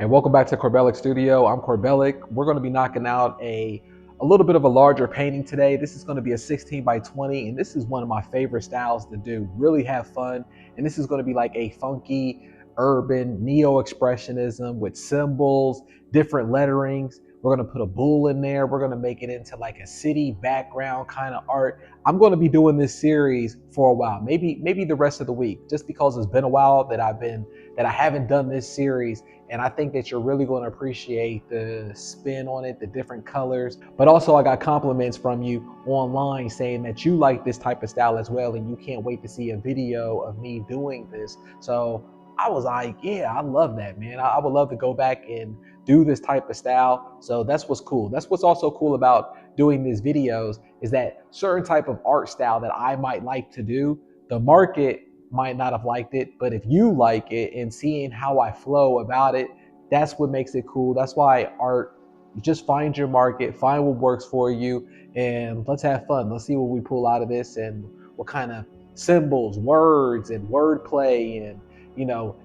Hey, welcome back to Corbellic Studio. I'm Corbellic. We're going to be knocking out a little bit of a larger painting today. This is going to be a 16 by 20, and this is one of my favorite styles to do. Really have fun, and this is going to be like a funky, urban, neo-expressionism with symbols, different letterings. We're going to put a bull in there. We're going to make it into like a city background kind of art. I'm going to be doing this series for a while, maybe the rest of the week, just because it's been a while that I haven't done this series. And I think that you're really going to appreciate the spin on it, the different colors. But also I got compliments from you online saying that you like this type of style as well, and you can't wait to see a video of me doing this. So I was like, yeah, I love that, man. I would love to go back and do this type of style. So that's what's cool. That's what's also cool about doing these videos, is that certain type of art style that I might like to do, the market might not have liked it, but if you like it and seeing how I flow about it, that's what makes it cool. That's why art, you just find your market, find what works for you, and let's have fun. Let's see what we pull out of this and what kind of symbols, words, and wordplay, and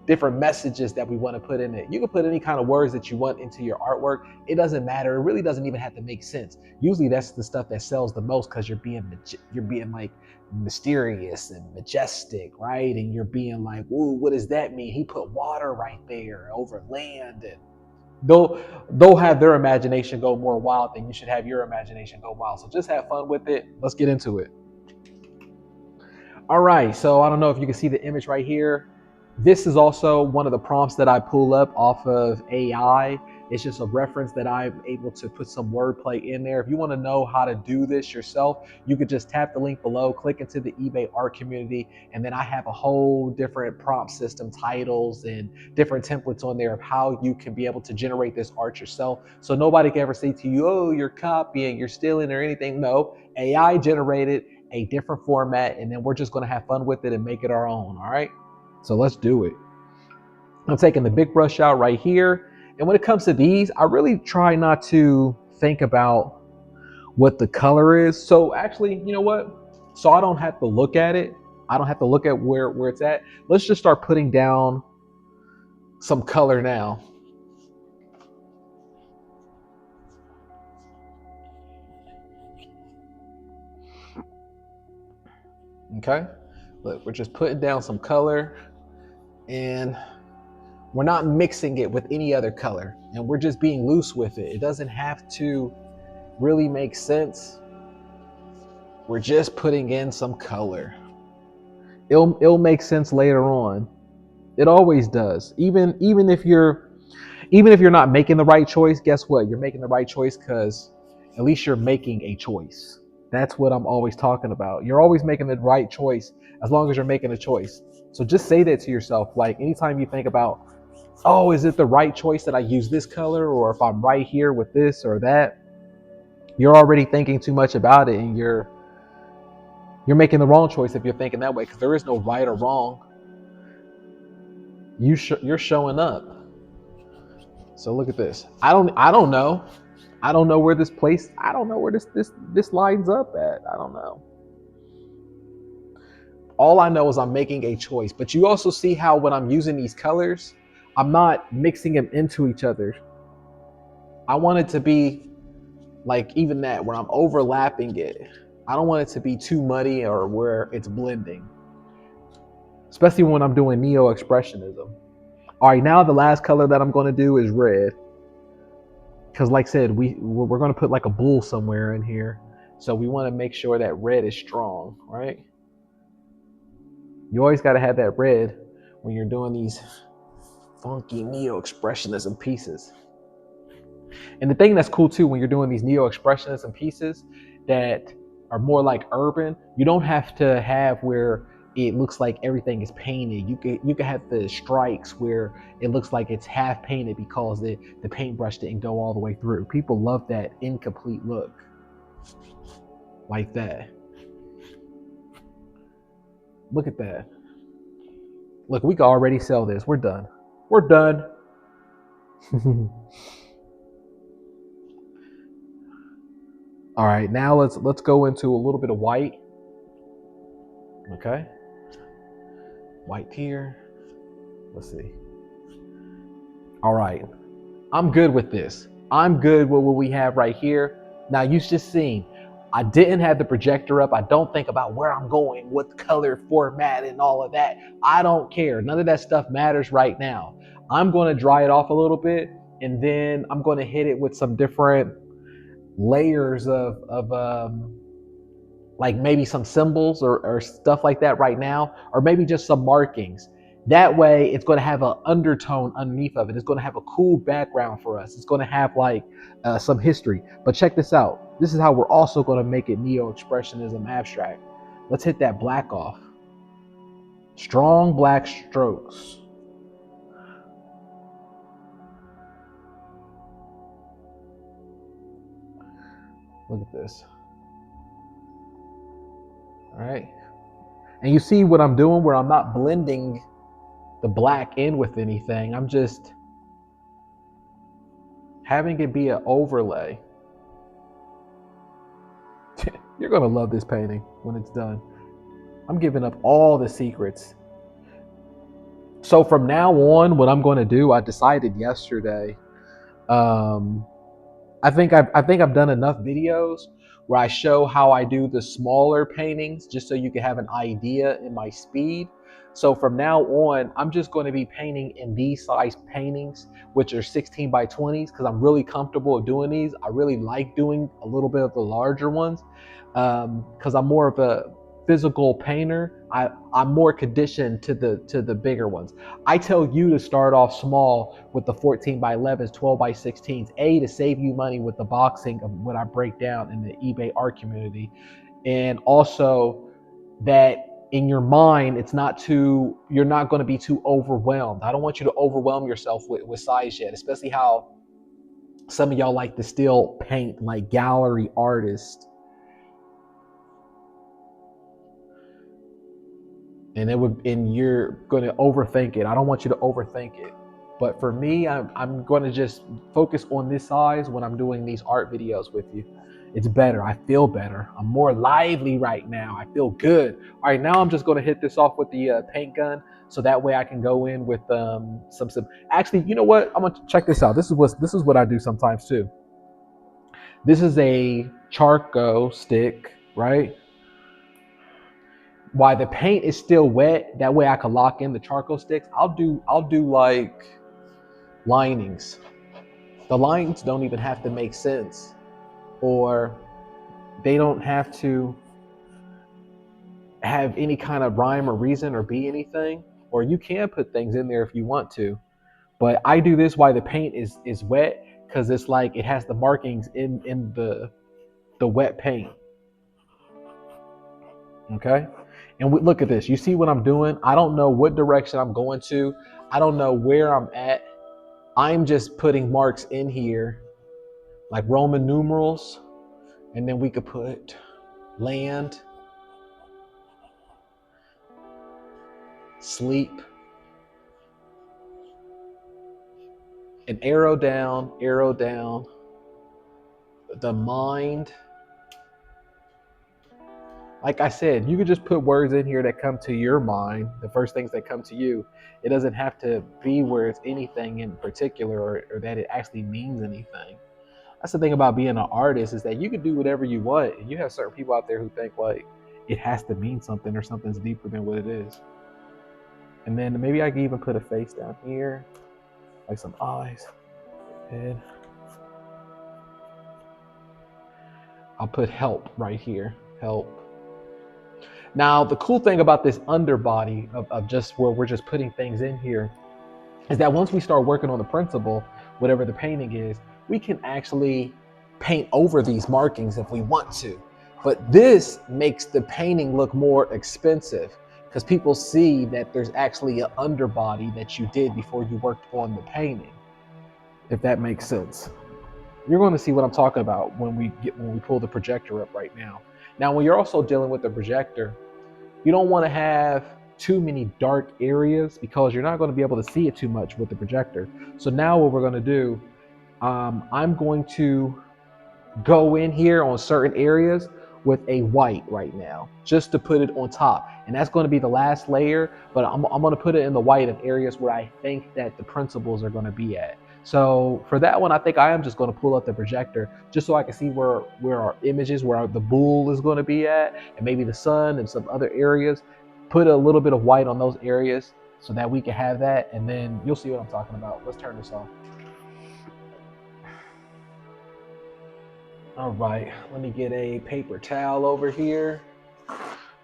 different messages that we want to put in it. You can put any kind of words that you want into your artwork. It doesn't matter. It really doesn't even have to make sense. Usually that's the stuff that sells the most, because you're being like mysterious and majestic, right? And you're being like, "Ooh, what does that mean? He put water right there over land." And they'll have their imagination go more wild than you should have your imagination go wild. So just have fun with it. Let's get into it. All right, so I don't know if you can see the image right here. This is also one of the prompts that I pull up off of AI. It's just a reference that I'm able to put some wordplay in there. If you want to know how to do this yourself, you could just tap the link below, click into the eBay art community, and then I have a whole different prompt system, titles, and different templates on there of how you can be able to generate this art yourself. So nobody can ever say to you, "Oh, you're copying, you're stealing," or anything. No, AI generated a different format, and then we're just going to have fun with it and make it our own. All right, so let's do it. I'm taking the big brush out right here, and when it comes to these, I really try not to think about what the color is. So actually, you know what, so I don't have to look at it, I don't have to look at where it's at. Let's just start putting down some color now. Okay, look, we're just putting down some color, and we're not mixing it with any other color, and we're just being loose with it. It doesn't have to really make sense. We're just putting in some color. It'll make sense later on. It always does. Even if you're not making the right choice, guess what? You're making the right choice because at least you're making a choice. That's what I'm always talking about. You're always making the right choice as long as you're making a choice. So just say that to yourself. Like anytime you think about, oh, is it the right choice that I use this color, or if I'm right here with this or that, you're already thinking too much about it, and you're making the wrong choice if you're thinking that way, because there is no right or wrong. You're showing up. So look at this. I don't know. I don't know where this place. I don't know where this lines up at. I don't know. All I know is I'm making a choice. But you also see how when I'm using these colors, I'm not mixing them into each other. I want it to be like even that where I'm overlapping it. I don't want it to be too muddy or where it's blending. Especially when I'm doing neo-expressionism. All right, now the last color that I'm going to do is red. Because like I said, we're going to put like a bull somewhere in here. So we want to make sure that red is strong, right? You always got to have that red when you're doing these funky neo-expressionism pieces. And the thing that's cool too, when you're doing these neo-expressionism pieces that are more like urban, you don't have to have where it looks like everything is painted. You can have the strikes where it looks like it's half painted because the paintbrush didn't go all the way through. People love that incomplete look like that. Look at that. Look, we can already sell this. We're done. We're done. All right, now let's go into a little bit of white. Okay. White here. Let's see. All right. I'm good with this. I'm good with what we have right here. Now you just seen, I didn't have the projector up. I don't think about where I'm going, what color format and all of that. I don't care. None of that stuff matters right now. I'm going to dry it off a little bit, and then I'm going to hit it with some different layers of like maybe some symbols or stuff like that right now, or maybe just some markings. That way it's going to have an undertone underneath of it. It's going to have a cool background for us. It's going to have like some history. But check this out. This is how we're also going to make it neo-expressionism abstract. Let's hit that black off. Strong black strokes. Look at this. All right. And you see what I'm doing where I'm not blending the black in with anything. I'm just having it be an overlay. You're gonna love this painting when it's done. I'm giving up all the secrets. So from now on, what I'm going to do, I decided yesterday. Um, I think I've done enough videos where I show how I do the smaller paintings, just so you can have an idea in my speed. So from now on, I'm just going to be painting in these size paintings, which are 16 by 20s, because I'm really comfortable doing these. I really like doing a little bit of the larger ones, because I'm more of a physical painter. I'm more conditioned to the bigger ones. I tell you to start off small with the 14 by 11s, 12 by 16s, to save you money with the boxing of what I break down in the eBay art community. And also that in your mind, you're not going to be too overwhelmed. I don't want you to overwhelm yourself with size yet, especially how some of y'all like to still paint like gallery artists. And you're going to overthink it. I don't want you to overthink it. But for me, I'm going to just focus on this size when I'm doing these art videos with you. It's better. I feel better. I'm more lively right now. I feel good. All right, now I'm just going to hit this off with the paint gun, so that way I can go in with some. Actually, you know what? I'm gonna check this out. This is what I do sometimes too. This is a charcoal stick, right? While the paint is still wet, that way I can lock in the charcoal sticks. I'll do like linings. The lines don't even have to make sense, or they don't have to have any kind of rhyme or reason or be anything. Or you can put things in there if you want to. But I do this while the paint is wet, because it's like it has the markings in the wet paint. Okay. And look at this. You see what I'm doing? I don't know what direction I'm going to. I don't know where I'm at. I'm just putting marks in here, like Roman numerals. And then we could put land, sleep, an arrow down, the mind. Like I said, you could just put words in here that come to your mind, the first things that come to you. It doesn't have to be where it's anything in particular, or that it actually means anything. That's the thing about being an artist, is that you can do whatever you want. And you have certain people out there who think like it has to mean something, or something's deeper than what it is. And then maybe I can even put a face down here, like some eyes, head. I'll put help right here, help. Now, the cool thing about this underbody of just where we're just putting things in here is that once we start working on the principle, whatever the painting is, we can actually paint over these markings if we want to. But this makes the painting look more expensive, because people see that there's actually an underbody that you did before you worked on the painting, if that makes sense. You're going to see what I'm talking about when we pull the projector up right now. Now, when you're also dealing with the projector, you don't want to have too many dark areas, because you're not going to be able to see it too much with the projector. So now what we're going to do, I'm going to go in here on certain areas with a white right now, just to put it on top. And that's going to be the last layer, but I'm going to put it in the white in areas where I think that the principles are going to be at. So for that one, I think I am just going to pull up the projector just so I can see where our images, the bull is going to be at, and maybe the sun and some other areas. Put a little bit of white on those areas so that we can have that, and then you'll see what I'm talking about. Let's turn this off. All right, let me get a paper towel over here.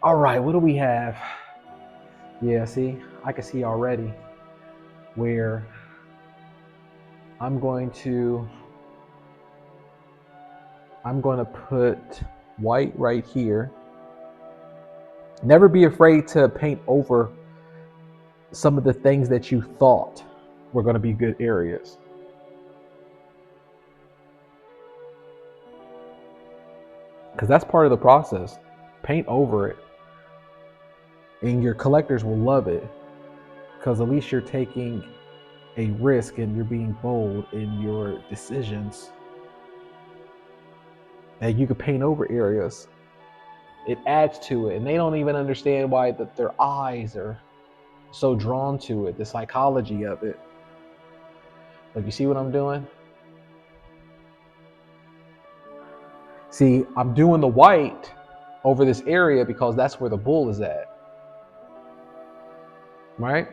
All right, what do we have? Yeah, see, I can see already where I'm going to put white right here. Never be afraid to paint over some of the things that you thought were going to be good areas. Because that's part of the process. Paint over it. And your collectors will love it. Because at least you're taking a risk and you're being bold in your decisions. That you could paint over areas. It adds to it. And they don't even understand why their eyes are so drawn to it. The psychology of it. Like, you see what I'm doing? See, I'm doing the white over this area because that's where the bull is at. Right?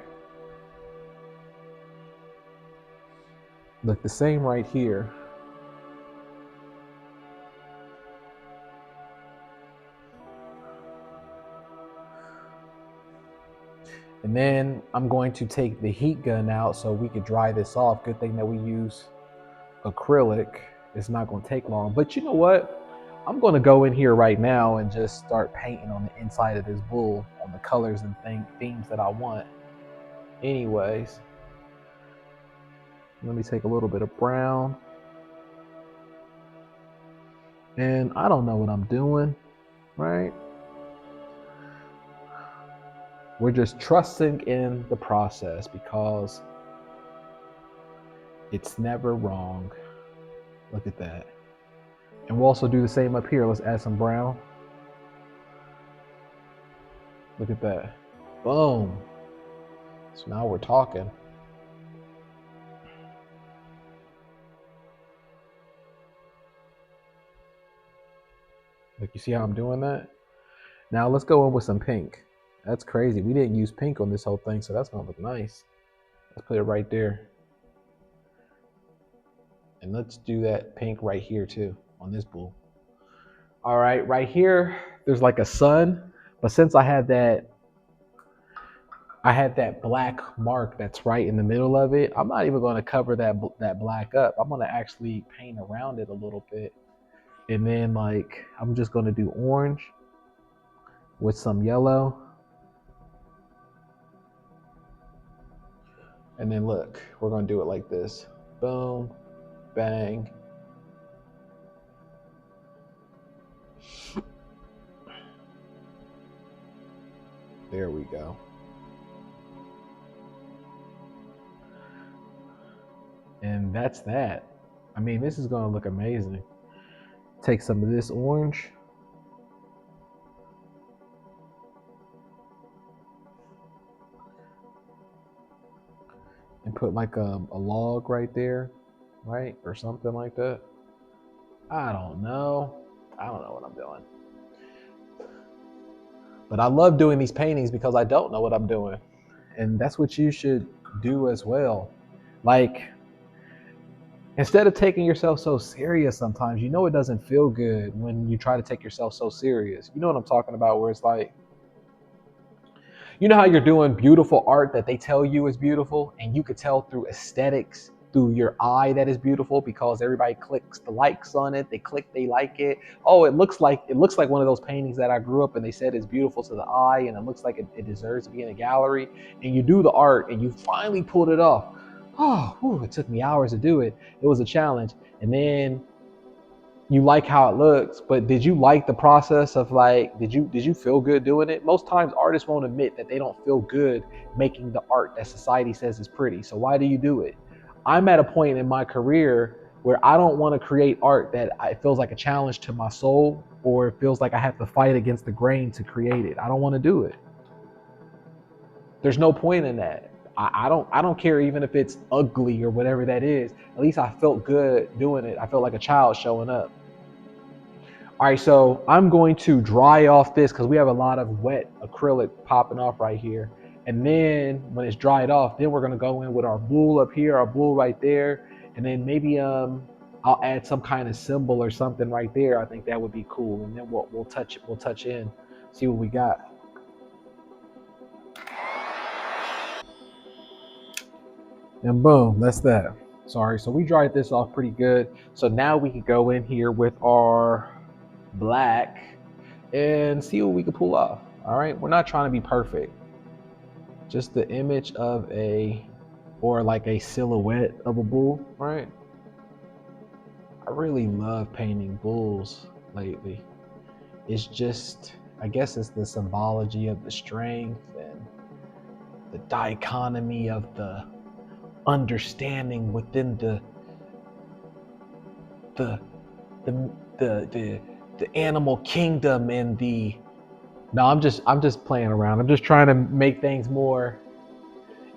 Look, the same right here. And then I'm going to take the heat gun out so we could dry this off. Good thing that we use acrylic. It's not going to take long. But you know what? I'm going to go in here right now and just start painting on the inside of this bull on the colors and themes that I want. Anyways, let me take a little bit of brown. And I don't know what I'm doing, right? We're just trusting in the process because it's never wrong. Look at that. And we'll also do the same up here. Let's add some brown. Look at that. Boom. So now we're talking. Like, you see how I'm doing that? Now let's go in with some pink. That's crazy. We didn't use pink on this whole thing, so that's gonna look nice. Let's put it right there. And let's do that pink right here too, on this bull. All right, right here, there's like a sun, but since I had that black mark that's right in the middle of it, I'm not even gonna cover that black up. I'm gonna actually paint around it a little bit. And then like, I'm just gonna do orange with some yellow. And then look, we're gonna do it like this. Boom, bang. There we go. And that's that. I mean, this is gonna look amazing. Take some of this orange. And put like a log right there, right? Or something like that. I don't know. I don't know what I'm doing. But I love doing these paintings because I don't know what I'm doing. And that's what you should do as well. Like, instead of taking yourself so serious sometimes, you know it doesn't feel good when you try to take yourself so serious. You know what I'm talking about, where it's like, you know how you're doing beautiful art that they tell you is beautiful, and you could tell through aesthetics, through your eye that is beautiful because everybody clicks the likes on it. They like it. Oh, it looks like one of those paintings that I grew up and they said is beautiful to the eye and it looks like it deserves to be in a gallery. And you do the art and you finally pulled it off. Oh, whew, it took me hours to do it. It was a challenge. And then you like how it looks, but did you like the process of like, did you feel good doing it? Most times artists won't admit that they don't feel good making the art that society says is pretty. So why do you do it? I'm at a point in my career where I don't want to create art that it feels like a challenge to my soul, or it feels like I have to fight against the grain to create it. I don't want to do it. There's no point in that. I don't care even if it's ugly or whatever that is. At least I felt good doing it. I felt like a child showing up. All right, so I'm going to dry off this because we have a lot of wet acrylic popping off right here. And then when it's dried off, then we're gonna go in with our bull up here, our bull right there, and then maybe I'll add some kind of symbol or something right there. I think that would be cool. And then we'll touch in, see what we got. And boom, that's that. Sorry, so we dried this off pretty good. So now we can go in here with our black and see what we can pull off. All right, we're not trying to be perfect. Just the image of or like a silhouette of a bull, right? I really love painting bulls lately. It's just, I guess it's the symbology of the strength and the dichotomy of the understanding within the the the animal kingdom and the no, I'm just playing around. I'm just trying to make things more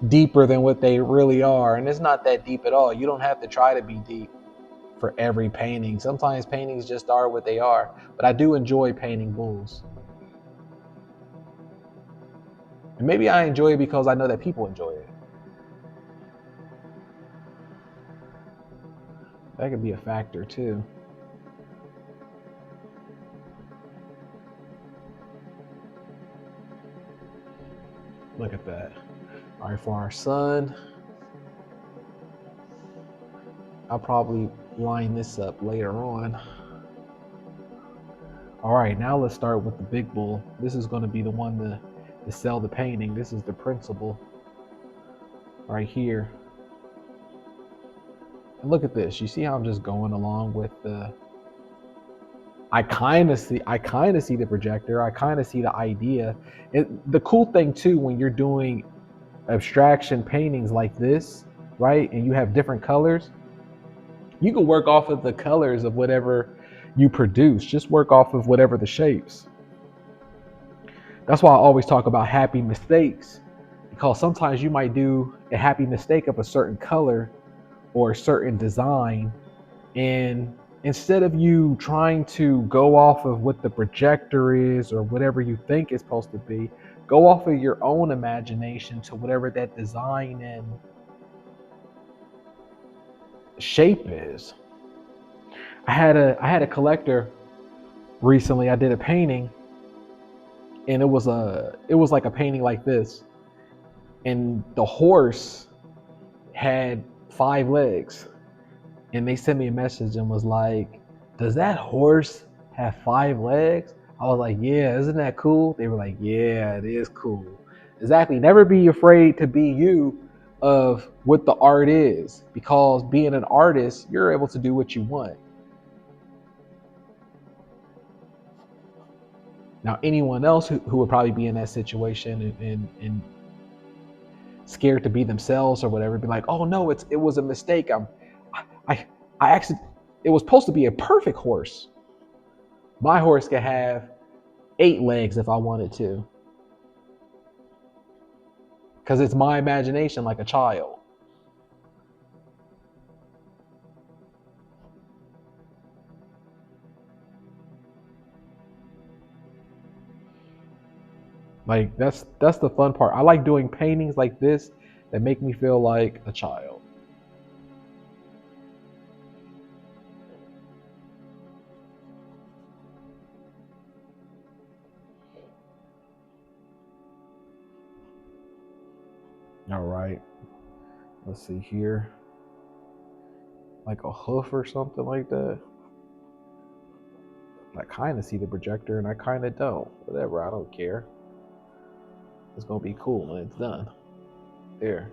deeper than what they really are. And it's not that deep at all. You don't have to try to be deep for every painting. Sometimes paintings just are what they are. But I do enjoy painting bulls. And maybe I enjoy it because I know that people enjoy it. That could be a factor too. Look at that. All right, for our son, I'll probably line this up later on. All right, now let's start with the big bull. This is going to be the one to sell the painting. This is the principal right here. And look at this. You see how I'm just going along with the I kind of see the projector. I kind of see the idea. The cool thing too when you're doing abstraction paintings like this, right? And you have different colors, you can work off of the colors of whatever you produce. Just work off of whatever the shapes. That's why I always talk about happy mistakes, because sometimes you might do a happy mistake of a certain color or a certain design, and instead of you trying to go off of what the projector is or whatever you think it's supposed to be, go off of your own imagination to whatever that design and shape is. I had a collector recently. I did a painting, and it was like a painting like this, and the horse had 5 legs, and they sent me a message and was like, does that horse have 5 legs? I was like, yeah, isn't that cool? They were like, yeah, it is cool. Exactly. Never be afraid to be you of what the art is, because being an artist, you're able to do what you want. Now, anyone else who would probably be in that situation and scared to be themselves or whatever, be like, oh no, it was a mistake. I I actually, it was supposed to be a perfect horse. My horse could have 8 legs if I wanted to, because it's my imagination like a child. Like that's the fun part. I like doing paintings like this that make me feel like a child. All right, let's see here, like a hoof or something like that. I kind of see the projector and I kind of don't. Whatever, I don't care. It's gonna be cool when it's done. There.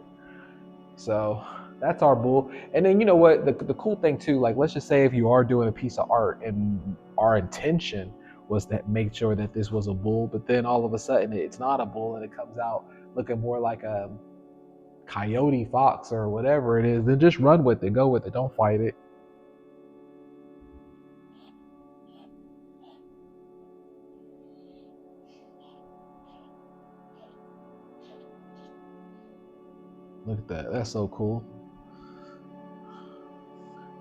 So that's our bull. And then you know what? The cool thing too, like let's just say if you are doing a piece of art and our intention was that make sure that this was a bull, but then all of a sudden it's not a bull and it comes out looking more like a coyote, fox, or whatever it is, then just run with it, go with it, don't fight it. Look at that. That's so cool.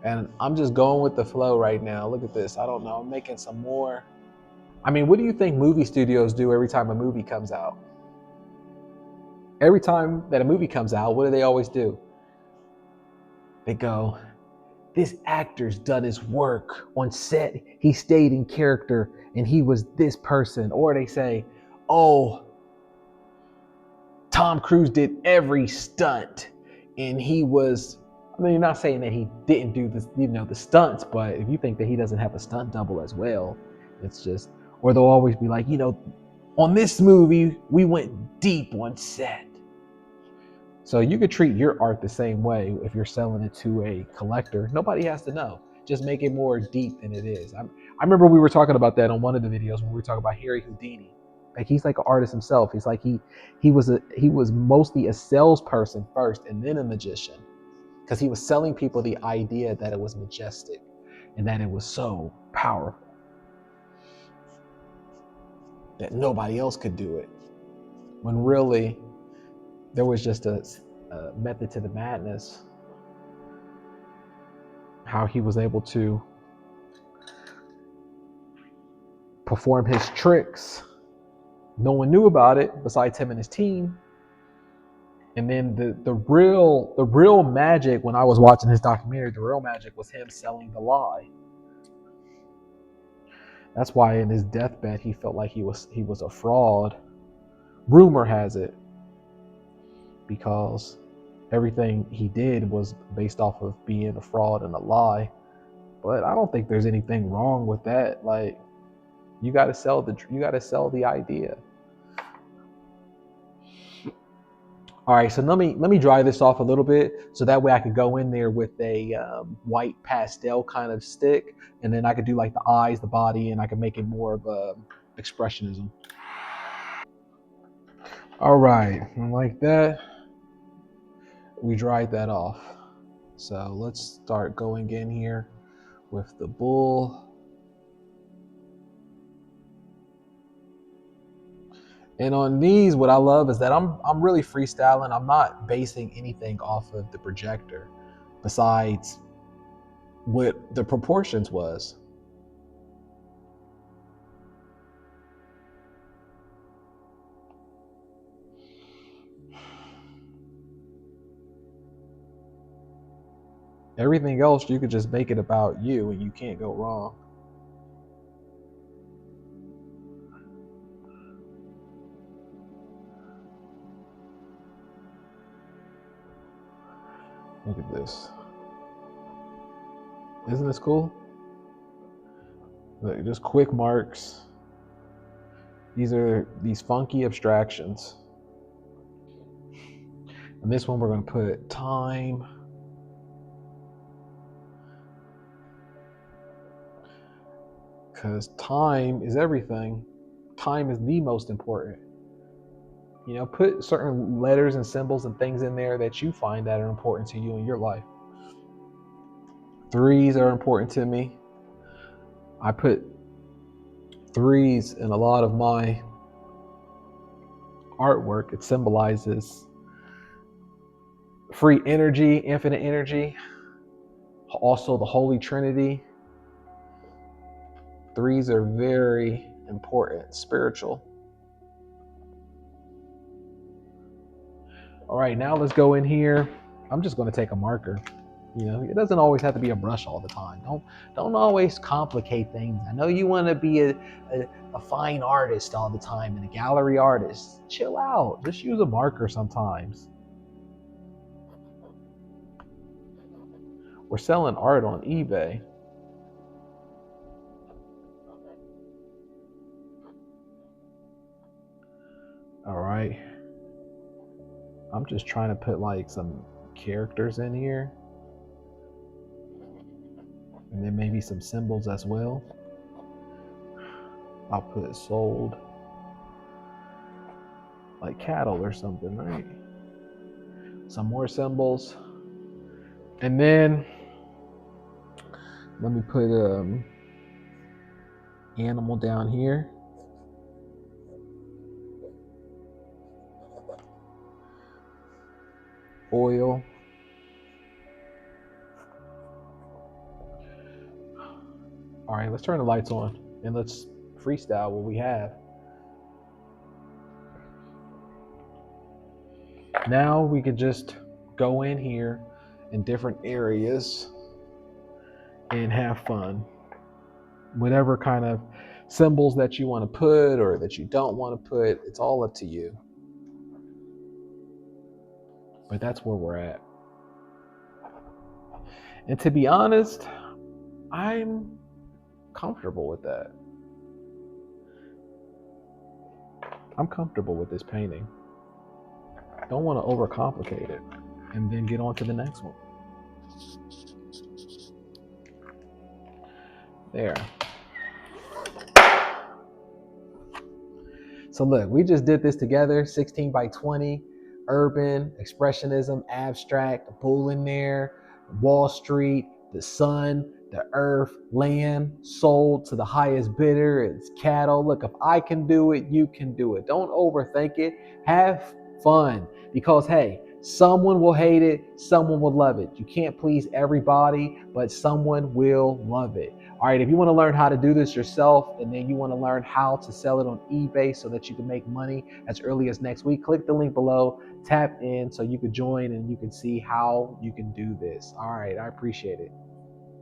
And I'm just going with the flow right now. Look at this. I don't know. I'm making some more. I mean, what do you think movie studios do every time a movie comes out? Every time that a movie comes out, what do they always do? They go, this actor's done his work on set. He stayed in character and he was this person. Or they say, oh, Tom Cruise did every stunt and he was, I mean, you're not saying that he didn't do this, the stunts, but if you think that he doesn't have a stunt double as well, it's just, or they'll always be like, on this movie, we went deep on set. So you could treat your art the same way if you're selling it to a collector. Nobody has to know. Just make it more deep than it is. I remember we were talking about that on one of the videos when we were talking about Harry Houdini. Like he's like an artist himself. He's like he was mostly a salesperson first and then a magician because he was selling people the idea that it was majestic and that it was so powerful that nobody else could do it. When really there was just a method to the madness. How he was able to perform his tricks. No one knew about it besides him and his team. And then the real magic, when I was watching his documentary, the real magic was him selling the lie. That's why in his deathbed he felt like he was a fraud. Rumor has it, because everything he did was based off of being a fraud and a lie. But I don't think there's anything wrong with that. Like, you got to sell the idea. All right, so let me dry this off a little bit, so that way I could go in there with a white pastel kind of stick, and then I could do like the eyes, the body, and I could make it more of a expressionism. All right, and like that, we dried that off. So let's start going in here with the bull. And on these, what I love is that I'm really freestyling. I'm not basing anything off of the projector besides what the proportions was. Everything else, you could just make it about you and you can't go wrong. Look at this. Isn't this cool? Look, just quick marks. These are these funky abstractions. And this one we're going to put time. Because time is everything. Time is the most important. Put certain letters and symbols and things in there that you find that are important to you in your life. Threes are important to me. I put threes in a lot of my artwork. It symbolizes free energy, infinite energy, also the Holy Trinity. Threes are very important, spiritual. All right, now let's go in here. I'm just going to take a marker. It doesn't always have to be a brush all the time. Don't always complicate things. I know you want to be a fine artist all the time and a gallery artist. Chill out. Just use a marker sometimes. We're selling art on eBay. All right. I'm just trying to put like some characters in here. And then maybe some symbols as well. I'll put sold like cattle or something, right? Some more symbols. And then let me put animal down here. oil. All right, let's turn the lights on and let's freestyle what we have. Now we could just go in here in different areas and have fun. Whatever kind of symbols that you want to put or that you don't want to put, it's all up to you. But that's where we're at. And to be honest, I'm comfortable with that. I'm comfortable with this painting. Don't want to overcomplicate it and then get on to the next one. There. So look, we just did this together, 16 by 20, urban, expressionism, abstract, a bull in there, Wall Street, the sun, the earth, land, sold to the highest bidder, it's cattle. Look, if I can do it, you can do it. Don't overthink it. Have fun because, hey, someone will hate it, someone will love it. You can't please everybody, but someone will love it. All right, if you want to learn how to do this yourself and then you want to learn how to sell it on eBay so that you can make money as early as next week, click the link below, tap in so you can join and you can see how you can do this. All right, I appreciate it.